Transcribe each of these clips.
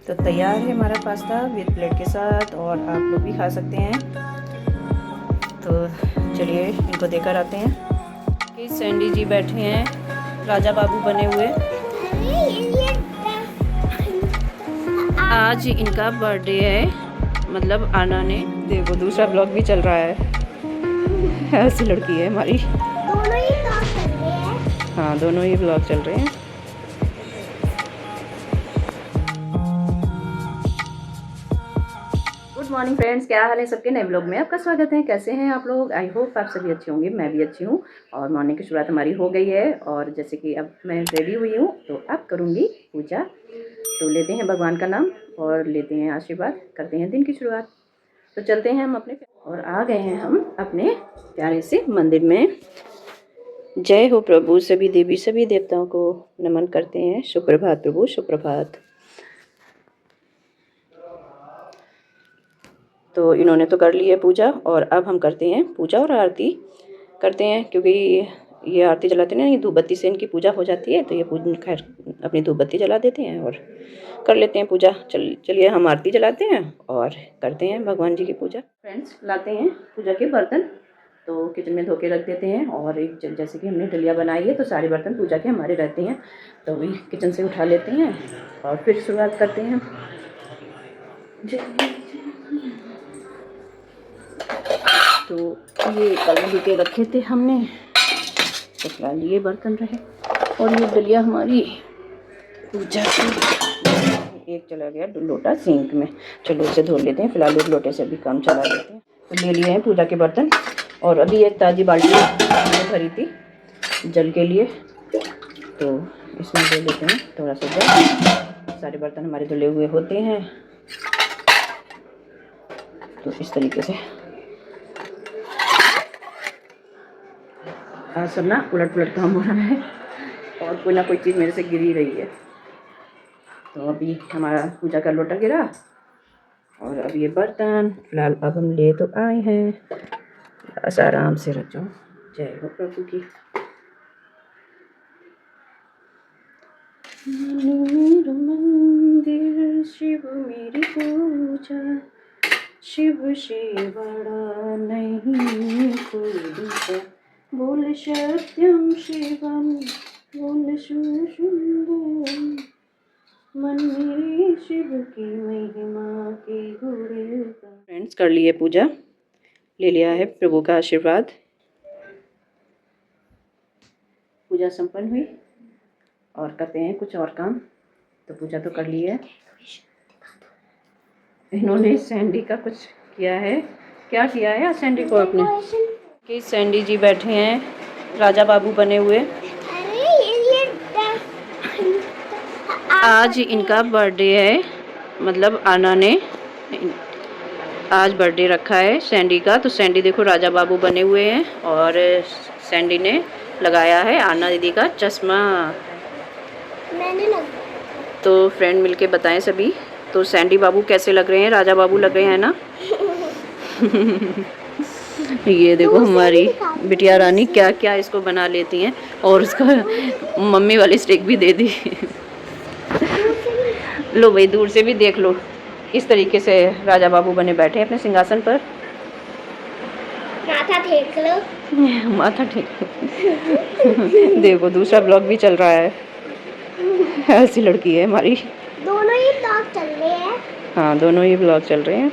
तो तैयार है हमारा पास्ता विद प्लेट के साथ, और आप लोग भी खा सकते हैं। तो चलिए इनको देकर आते हैं कि सैंडी जी बैठे हैं राजा बाबू बने हुए। आज इनका बर्थडे है, मतलब आना ने। देखो दूसरा ब्लॉग भी चल रहा है। ऐसी लड़की है हमारी। दोनों ही ब्लॉग चल रहे हैं। हाँ, दोनों ही ब्लॉग चल रहे हैं। गुड मॉर्निंग फ्रेंड्स, क्या हाल है सबके? नए ब्लॉग में आपका स्वागत है। कैसे हैं आप लोग? आई होप आप सभी अच्छे होंगे। मैं भी अच्छी हूँ और मॉर्निंग की शुरुआत हमारी हो गई है। और जैसे कि अब मैं रेडी हुई हूँ तो अब करूँगी पूजा। तो लेते हैं भगवान का नाम और लेते हैं आशीर्वाद, करते हैं दिन की शुरुआत। तो चलते हैं हम अपने, और आ गए हैं हम अपने प्यारे से मंदिर में। जय हो प्रभु, सभी देवी सभी देवताओं को नमन करते हैं। सुप्रभात प्रभु, सुप्रभात। तो इन्होंने तो कर ली है पूजा, और अब हम करते हैं पूजा और आरती करते हैं, क्योंकि ये आरती जलाते हैं ना, ये धूप बत्ती से इनकी पूजा हो जाती है। तो ये पूजा खैर अपनी धूप बत्ती जला देते हैं और कर लेते हैं पूजा। चलिए हम आरती जलाते हैं और करते हैं भगवान जी की पूजा। फ्रेंड्स, लाते हैं पूजा के बर्तन, तो किचन में धो के रख देते हैं। और एक जैसे कि हमने दलिया बनाई है तो सारे बर्तन पूजा के हमारे रहते हैं, तो अभी किचन से उठा लेते हैं और फिर शुरुआत करते हैं। तो ये कल धो के रखे थे हमने, तो फिलहाल ये बर्तन रहे। और ये दलिया हमारी पूजा की, एक चला गया लोटा सिंक में। चलो इसे धो लेते हैं, फिलहाल एक लोटे से भी काम चला लेते हैं। तो ले लिए हैं पूजा के बर्तन, और अभी एक ताज़ी बाल्टी मैंने भरी थी जल के लिए, तो इसमें ले लेते हैं थोड़ा सा जल। सारे बर्तन हमारे धुले हुए होते हैं, तो इस तरीके से आज सब ना उलट पुलट काम हो रहा है, और कोई ना कोई चीज़ मेरे से गिर ही रही है। तो अभी हमारा पूजा का लोटा गिरा, और अब ये बर्तन फिलहाल अब हम ले तो आए हैं। बस आराम से रख जाओ। जय हो प्रभु की। मंदिर शिव मेरी पूजा, शिव से बड़ा नहीं कोई दूसरा। बोल सत्यम शिवम, बोल सुंदरम, मन मेरे शिव की महिमा के गुण। फ्रेंड्स, कर लिए पूजा, ले लिया है प्रभु का आशीर्वाद। पूजा संपन्न हुई, और करते हैं कुछ और काम। तो पूजा तो कर ली है। इन्होंने सैंडी का कुछ किया है। क्या किया है सैंडी को अपने? कि सैंडी जी बैठे हैं राजा बाबू बने हुए। आज इनका बर्थडे है, मतलब आना ने आज बर्थडे रखा है सैंडी का। तो सैंडी देखो राजा बाबू बने हुए हैं, और सैंडी ने लगाया है आना दीदी का चश्मा। मैंने लगा। तो फ्रेंड मिलके बताएं सभी, तो सैंडी बाबू कैसे लग रहे हैं? राजा बाबू लग रहे हैं ना? ये देखो हमारी बिटिया रानी क्या क्या इसको बना लेती हैं, और उसका मम्मी वाली स्टिक भी दे दी। लो भाई, दूर से भी देख लो। इस तरीके से राजा बाबू बने बैठे हैं अपने सिंहासन पर। माथा टेक लो। माथा टेक। देखो दूसरा ब्लॉग भी चल रहा है। ऐसी लड़की है हमारी। दोनों ही ब्लॉग चल रहे हैं। हाँ, दोनों ही ब्लॉग चल रहे हैं।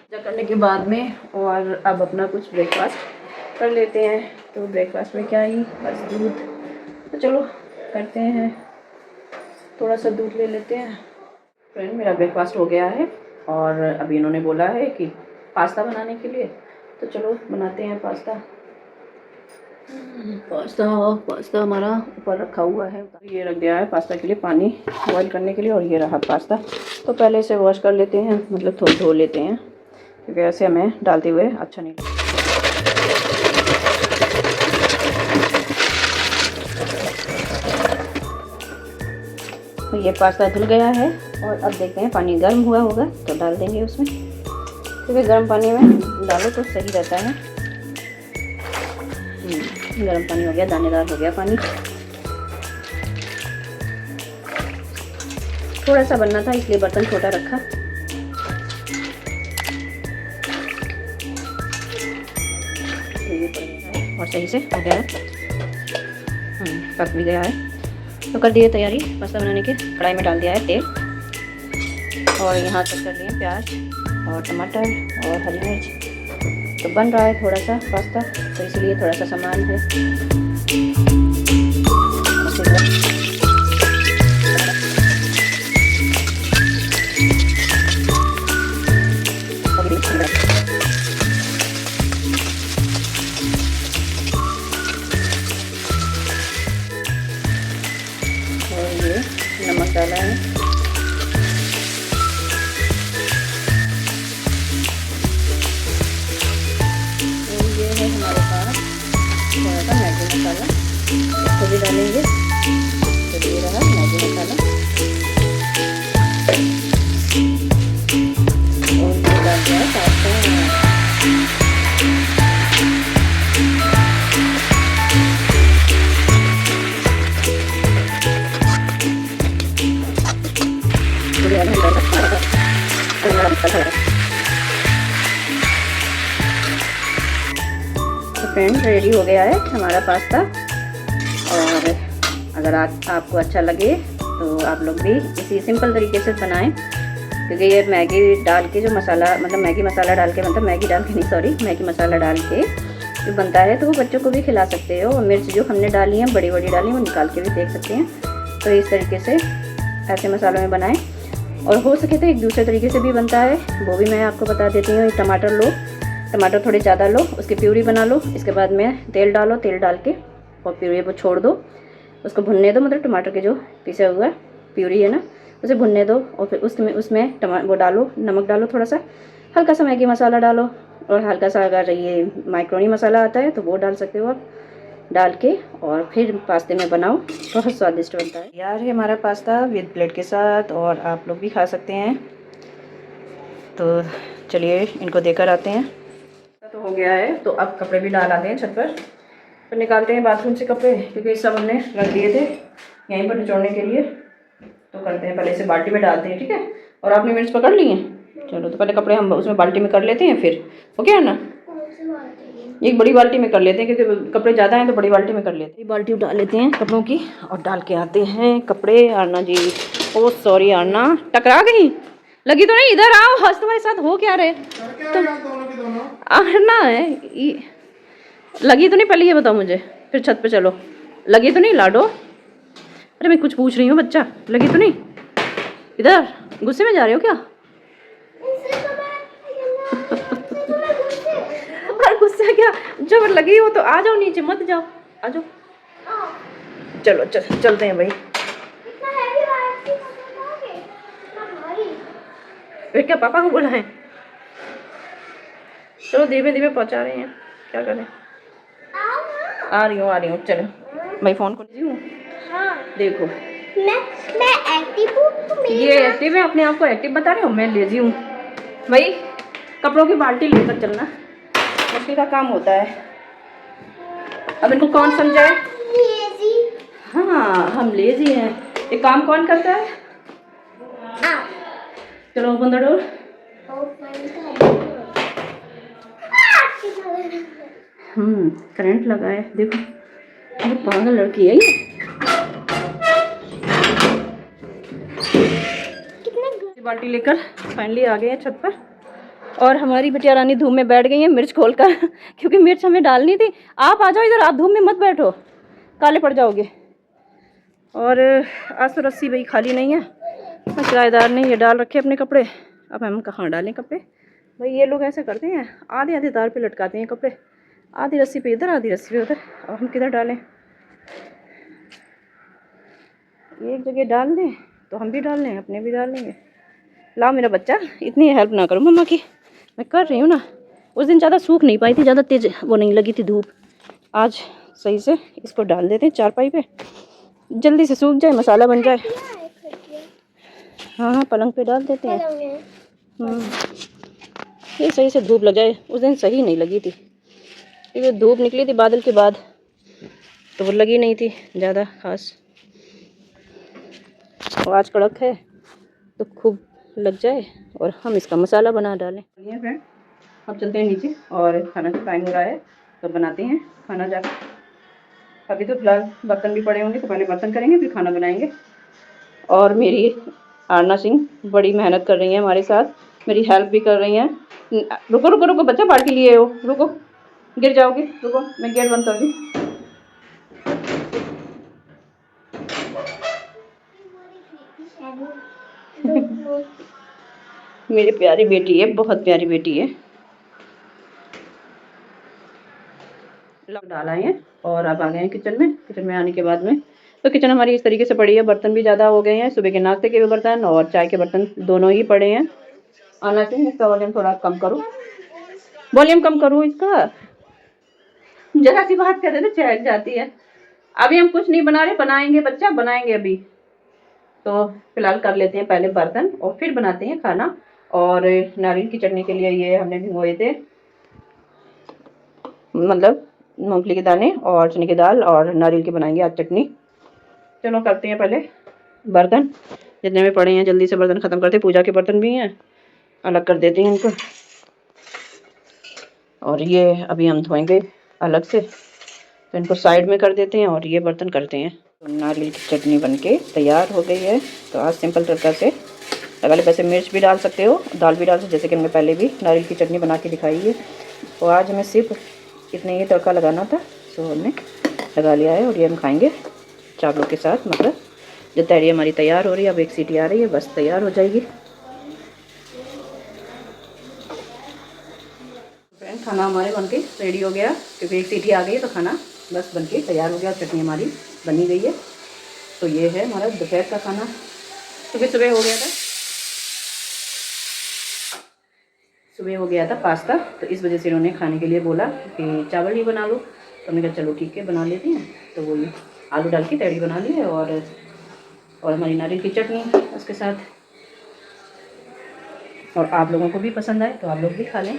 पूजा करने के बाद में, और अब अपना कुछ ब्रेकफास्ट कर लेते हैं। तो ब्रेकफास्ट में क्या ही, बस दूध। तो चलो करते हैं, थोड़ा सा दूध ले लेते हैं। फ्रेंड, मेरा ब्रेकफास्ट हो गया है, और अभी इन्होंने बोला है कि पास्ता बनाने के लिए, तो चलो बनाते हैं पास्ता। पास्ता हमारा ऊपर रखा हुआ है। ये रख दिया है पास्ता के लिए पानी बॉईल करने के लिए, और ये रहा पास्ता। तो पहले इसे वॉश कर लेते हैं, मतलब थोड़ा धो लेते हैं, क्योंकि ऐसे हमें डालते हुए अच्छा नहीं लगता। तो ये पास्ता धुल गया है, और अब देखते हैं पानी गर्म हुआ होगा तो डाल देंगे उसमें, क्योंकि गर्म पानी में डालो तो सही रहता है। गर्म पानी हो गया, दानेदार हो गया पानी। थोड़ा सा बनना था इसलिए बर्तन छोटा रखा। और सही से हो गया है, पक भी गया है। तो कर दिए तैयारी पास्ता बनाने की। कढ़ाई में डाल दिया है तेल और यहाँ कट कर लिए प्याज और टमाटर और हरी मिर्च। तो बन रहा है थोड़ा सा पास्ता, तो इसलिए थोड़ा सा सामान है। और ये नमक डाला है, और ये है हमारे पास थोड़ा सा मैगी मसाला, इसको भी डालेंगे। तो ये रहा मैगी मसाला, और ये डाल दिया है पास्ता। तो फ्रेंड्स रेडी हो गया है हमारा पास्ता। और अगर आपको अच्छा लगे तो आप लोग भी इसी सिंपल तरीके से बनाएं, क्योंकि ये मैगी डाल के जो मसाला, मतलब मैगी मसाला डाल के, मतलब मैगी डाल के नहीं, सॉरी, मैगी मसाला डाल के जो बनता है, तो वो बच्चों को भी खिला सकते हो। और मिर्च जो हमने डाली है बड़ी बड़ी डाली, वो निकाल के भी देख सकते हैं। तो इस तरीके से ऐसे मसालों में बनाएं। और हो सके तो एक दूसरे तरीके से भी बनता है, वो भी मैं आपको बता देती हूँ। टमाटर लो, टमाटर थोड़े ज़्यादा लो, उसकी प्यूरी बना लो। इसके बाद में तेल डालो, तेल डाल के और प्यूरी को छोड़ दो, उसको भुनने दो। मतलब टमाटर के जो पिसा हुआ प्यूरी है ना, उसे भुनने दो। और फिर उसमें वो डालो, नमक डालो, थोड़ा सा हल्का सा मैगी मसाला डालो, और हल्का सा अगर ये मैक्रोनी मसाला आता है तो वो डाल सकते हो आप, डाल के और फिर पास्ते में बनाओ, बहुत स्वादिष्ट बनता है। यार है हमारा पास्ता विद प्लेट के साथ, और आप लोग भी खा सकते हैं। तो चलिए इनको देकर आते हैं। तो हो गया है, तो अब कपड़े भी डाल आते हैं छत पर। तो निकालते हैं बाथरूम से कपड़े, क्योंकि सब हमने रख दिए थे यहीं पर निचोड़ने के लिए। तो करते हैं, पहले इसे बाल्टी में डालते हैं, ठीक है। और आपने मिर्च पकड़ ली है, चलो तो पहले कपड़े हम उसमें बाल्टी में कर लेते हैं, फिर हो गया ना। एक बड़ी बाल्टी में कर लेते हैं, क्योंकि कपड़े ज़्यादा हैं तो बड़ी बाल्टी में कर लेते हैं। बाल्टी डाल लेते हैं कपड़ों की, और डाल के आते हैं कपड़े। आरना जी, ओ सॉरी आरना, टकरा गई, लगी तो नहीं? इधर आओ, हंस तुम्हारे साथ हो क्या रहे? तो आरना है, लगी तो नहीं? पहले ये बताओ मुझे, फिर छत पे चलो। लगी तो नहीं लाडो? अरे मैं कुछ पूछ रही हूँ बच्चा, लगी तो नहीं? इधर गुस्से में जा रहे हो क्या? गुस्सा क्या, जब लगी हो तो आ जाओ नीचे, मत जाओ, आ जाओ। चलो चलते हैं भाई। फिर क्या पापा को बोला है? चलो धीरे धीरे पहुंचा रहे हैं, क्या करें। आ रही हूँ चलो भाई, फोन कर दी हूँ। हाँ। देखो मैं एक्टिव हूँ, ये एक्टिव है, अपने आप को एक्टिव बता रहे हो, मैं लेजी हूँ भाई। कपड़ों की बाल्टी लेकर चलना मुश्किल का काम होता है। अब इनको कौन समझाए? हाँ हम लेजी हैं, ये काम कौन करता है? चलो ओपन द डोर। करंट लगा है, देखो ये पागल लड़की है ये। बाल्टी लेकर फाइनली आ गए हैं छत पर, और हमारी बिटिया रानी धूप में बैठ गई है मिर्च खोलकर क्योंकि मिर्च हमें डालनी थी। आप आ जाओ इधर, आप धूप में मत बैठो, काले पड़ जाओगे। और आज तो रस्सी भाई खाली नहीं है, किराएदार ने ये डाल रखे अपने कपड़े। अब हम कहाँ डालें कपड़े भाई? ये लोग ऐसे करते हैं, आधे आधे तार पे लटकाते हैं कपड़े, आधी रस्सी पे इधर आधी रस्सी पे उधर। अब हम किधर डालें? एक जगह डाल दें तो हम भी डाल लें, अपने भी डाल लेंगे। लाओ मेरा बच्चा, इतनी हेल्प ना करो मम्मा की, मैं कर रही हूँ ना। उस दिन ज़्यादा सूख नहीं पाई थी, ज़्यादा तेज वो नहीं लगी थी धूप। आज सही से इसको डाल देते हैं चारपाई पे, जल्दी से सूख जाए, मसाला बन जाए। हाँ पलंग पे डाल देते हैं। ये सही से धूप लग जाए। उस दिन सही नहीं लगी थी, क्योंकि धूप निकली थी बादल के बाद, तो वो लगी नहीं थी ज़्यादा खास। और आज कड़क है तो खूब लग जाए और हम इसका मसाला बना डालें। फ्रेंड, अब चलते हैं नीचे और खाना का टाइम हो रहा है तो बनाते हैं खाना जाकर। अभी तो फिलहाल बर्तन भी पड़े होंगे तो पहले बर्तन करेंगे फिर खाना बनाएंगे। और मेरी आरना सिंह बड़ी मेहनत कर रही हैं हमारे साथ, मेरी हेल्प भी कर रही हैं। रुको रुको रुको बच्चा, बाल्टी लिए हो, रुको गिर जाओगे, रुको मैं गेट बंद कर दी। मेरी प्यारी बेटी है, बहुत प्यारी बेटी है। डाल आए हैं और अब आ गए हैं किचन में। किचन में आने के बाद में तो किचन हमारी इस तरीके से पड़ी है, बर्तन भी ज़्यादा हो गए हैं, सुबह के नाश्ते के भी बर्तन और चाय के बर्तन दोनों ही पड़े हैं। आना चाहिए, इसका वॉल्यूम थोड़ा कम करो, वॉल्यूम कम करो इसका, जरा सी बात कर रहे तो चहक जाती है। अभी हम कुछ नहीं बना रहे, बनाएंगे बच्चा, बनाएंगे अभी। तो फिलहाल कर लेते हैं पहले बर्तन और फिर बनाते हैं खाना। और नारियल की चटनी के लिए ये हमने भिगोए थे, मतलब मूंगफली के दाने और चने की दाल और नारियल की बनाएंगे आज चटनी। चलो करते हैं पहले बर्तन, जितने भी पड़े हैं जल्दी से बर्तन ख़त्म करते हैं। पूजा के बर्तन भी हैं, अलग कर देते हैं इनको। और ये अभी हम धोएंगे अलग से, तो इनको साइड में कर देते हैं और ये बर्तन करते हैं। तो नारियल की चटनी बनके तैयार हो गई है। तो आज सिंपल तरीका से लगा ले, वैसे मिर्च भी डाल सकते हो, दाल भी डाल सकते हो, जैसे कि हमने पहले भी नारियल की चटनी बना के दिखाई है। तो आज हमें सिर्फ इतने ही तड़का लगाना था, तो हमने लगा लिया है। और ये हम खाएंगे चावलों के साथ। मतलब जो तैयारी हमारी तैयार हो रही है, अब एक सीटी आ रही है, बस तैयार हो जाएगी। फ्रेंड, खाना हमारे बनके रेडी हो गया, क्योंकि एक सीटी आ गई है तो खाना बस बनके तैयार हो गया। चटनी हमारी बनी गई है। तो ये है हमारा दोपहर का खाना। सुबह सुबह हो गया था, सुबह हो गया था पास्ता, तो इस वजह से इन्होंने खाने के लिए बोला कि चावल ही बना लो। तो हमने कहा चलो ठीक है बना लेते हैं। तो वो आलू डाल के तैयारी बना ली है और हमारी नारियल की चटनी उसके साथ। और आप लोगों को भी पसंद आए तो आप लोग भी खा लें।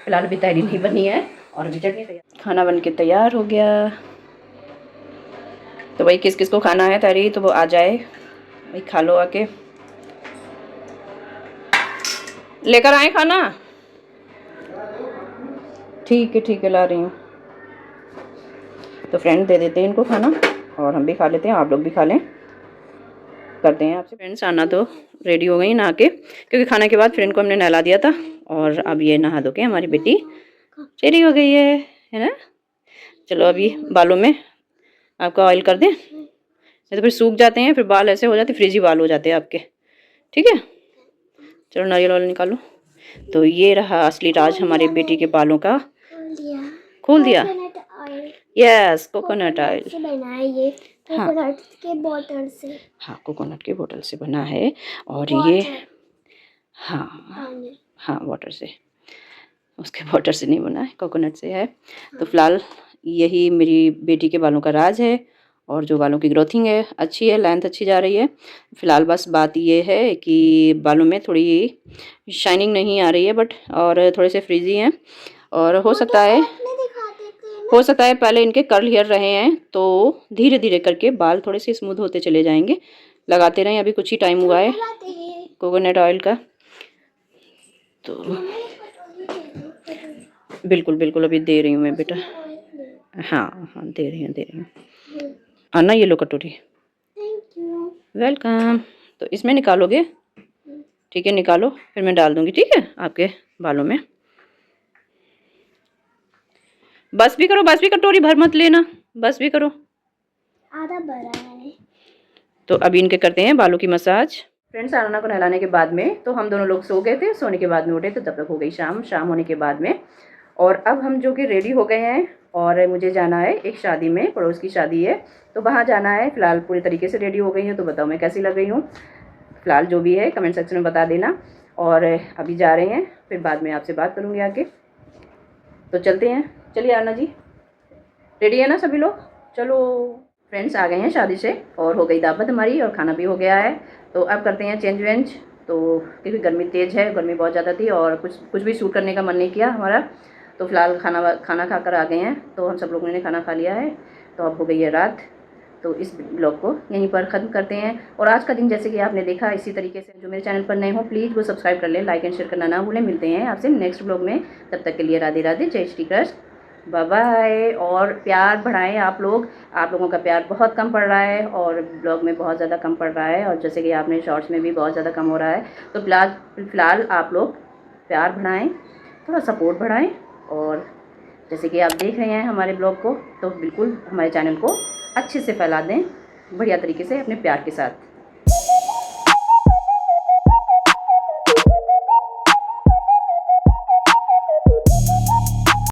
फिलहाल अभी तैयारी नहीं बनी है और अभी चटनी तैयार, खाना बन के तैयार हो गया। तो भाई किस किस को खाना है तैयारी, तो वो आ जाए भाई, खा लो आके। लेकर आए खाना, ठीक है ला रही हूँ। तो फ्रेंड दे देते हैं इनको खाना और हम भी खा लेते हैं, आप लोग भी खा लें। करते हैं आपसे। फ्रेंड्स आना तो रेडी हो गई नहा के, क्योंकि खाने के बाद फ्रेंड को हमने नहला दिया था। और अब ये नहा धो के हमारी बेटी रेडी हो गई है ना। चलो अभी बालों में आपका ऑयल कर दें, नहीं तो फिर सूख जाते हैं, फिर बाल ऐसे हो जाते, फ्रिजी बाल हो जाते हैं आपके। ठीक है, चलो नारियल ऑयल निकालो। तो ये रहा असली राज हमारी बेटी के बालों का। खोल दिया, यस कोकोनट ऑयल से बना है ये, कोकोनट के बोतल से। हाँ, कोकोनट के बोतल से बना है। और ये हाँ वाटर से, उसके वाटर से नहीं बना है, कोकोनट से है। तो फिलहाल यही मेरी बेटी के बालों का राज है। और जो बालों की ग्रोथिंग है अच्छी है, लेंथ अच्छी जा रही है। फिलहाल बस बात ये है कि बालों में थोड़ी शाइनिंग नहीं आ रही है, बट और थोड़े से फ्रीजी हैं। और हो सकता है पहले इनके कर्ल हेयर रहे हैं, तो धीरे धीरे करके बाल थोड़े से स्मूथ होते चले जाएंगे। लगाते रहें, अभी कुछ ही टाइम हुआ है कोकोनट ऑयल का। तो बिल्कुल अभी दे रही हूँ मैं बेटा। हाँ दे रही हूँ। आना ये लो कटोरी, वेलकम। तो इसमें निकालोगे, ठीक है निकालो, फिर मैं डाल दूँगी, ठीक है आपके बालों में। बस भी करो, बस भी, कटोरी भर मत लेना, बस भी करो, आधा भरा है। तो अभी इनके करते हैं बालों की मसाज। फ्रेंड्स आना को नहलाने के बाद में तो हम दोनों लोग सो गए थे, सोने के बाद में उठे तो तब तक हो गई शाम होने के बाद में। और अब हम जो कि रेडी हो गए हैं और मुझे जाना है एक शादी में, पड़ोस की शादी है, तो वहाँ जाना है। फिलहाल पूरी तरीके से रेडी हो गई हूँ, तो बताओ मैं कैसी लग रही हूँ। फिलहाल जो भी है कमेंट सेक्शन में बता देना। और अभी जा रहे हैं, फिर बाद में आपसे बात करूँगी आके। तो चलते हैं, चलिए आना जी, रेडी है ना सभी लोग। चलो फ्रेंड्स आ गए हैं शादी से और हो गई दावत हमारी और खाना भी हो गया है। तो अब करते हैं चेंज वेंज। तो क्योंकि गर्मी तेज़ है, गर्मी बहुत ज़्यादा थी और कुछ भी शूट करने का मन नहीं किया हमारा। तो फिलहाल खाना खा कर आ गए हैं। तो हम सब लोगों ने खाना खा लिया है। तो अब हो गई है रात। तो इस ब्लॉग को यहीं पर ख़त्म करते हैं। और आज का दिन जैसे कि आपने देखा, इसी तरीके से जो मेरे चैनल पर नए हो प्लीज़ वो सब्सक्राइब कर लें, लाइक एंड शेयर करना ना भूलें। मिलते हैं आपसे नेक्स्ट ब्लॉग में, तब तक के लिए राधे राधे, जय श्री कृष्ण, बाय बाय। और प्यार बढ़ाएं आप लोगों का प्यार बहुत कम पड़ रहा है और ब्लॉग में बहुत ज़्यादा कम पड़ रहा है, और जैसे कि आपने शॉर्ट्स में भी बहुत ज़्यादा कम हो रहा है। तो फ़िलहाल आप लोग प्यार बढ़ाएं, थोड़ा सपोर्ट बढ़ाएं, और जैसे कि आप देख रहे हैं हमारे ब्लॉग को, तो बिल्कुल हमारे चैनल को अच्छे से फैला दें बढ़िया तरीके से अपने प्यार के साथ।